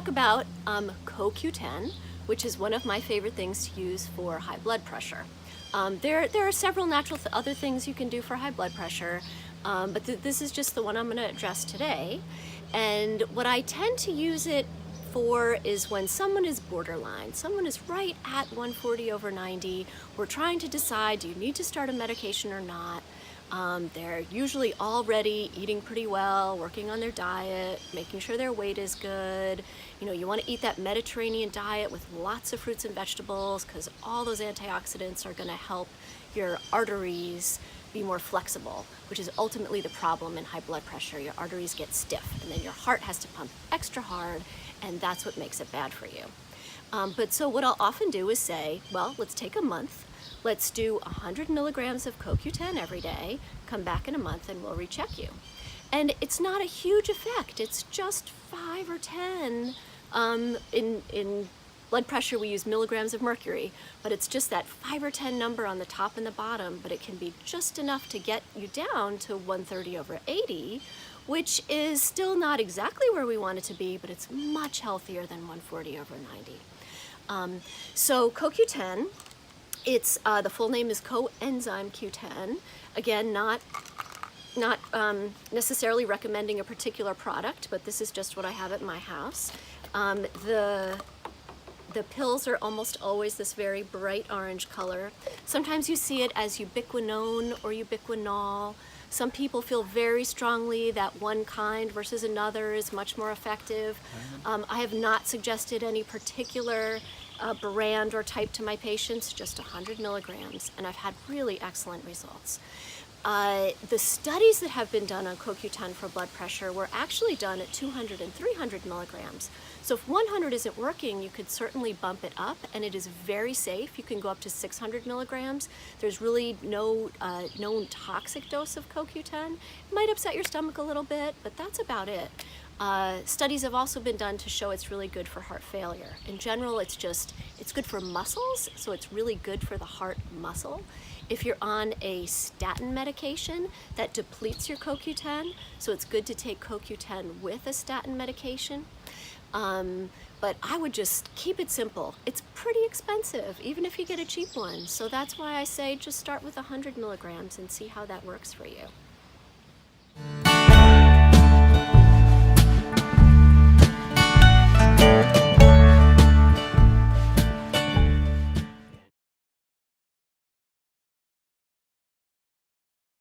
talk about CoQ-10, which is one of my favorite things to use for high blood pressure. There are several natural other things you can do for high blood pressure, but this is just the one I'm going to address today. And what I tend to use it for is when someone is borderline. Someone is right at 140/90. We're trying to decide, do you need to start a medication or not? They're usually already eating pretty well, working on their diet, making sure their weight is good. You know, you want to eat that Mediterranean diet with lots of fruits and vegetables because all those antioxidants are going to help your arteries be more flexible, which is ultimately the problem in high blood pressure. Your arteries get stiff and then your heart has to pump extra hard, and that's what makes it bad for you. But so what I'll often do is say, well, let's take a month. Let's do 100 milligrams of CoQ-10 every day, come back in a month and we'll recheck you. And it's not a huge effect, it's just 5 or 10. In blood pressure we use milligrams of mercury, but it's just that 5 or 10 number on the top and the bottom, but it can be just enough to get you down to 130/80, which is still not exactly where we want it to be, but it's much healthier than 140/90. So CoQ-10, it's the full name is coenzyme Q10. Again, not necessarily recommending a particular product, but this is just what I have at my house. The pills are almost always this very bright orange color. Sometimes you see it as ubiquinone or ubiquinol. Some people feel very strongly that one kind versus another is much more effective. I have not suggested any particular brand or type to my patients, just 100 milligrams, and I've had really excellent results. The studies that have been done on CoQ-10 for blood pressure were actually done at 200 and 300 milligrams. So if 100 isn't working, you could certainly bump it up, and it is very safe. You can go up to 600 milligrams. There's really no known toxic dose of CoQ-10. It might upset your stomach a little bit, but that's about it. Studies have also been done to show it's really good for heart failure. In general, it's good for muscles, so it's really good for the heart muscle. If you're on a statin medication, that depletes your CoQ-10, so it's good to take CoQ-10 with a statin medication. But I would just keep it simple. It's pretty expensive, even if you get a cheap one. So that's why I say just start with 100 milligrams and see how that works for you.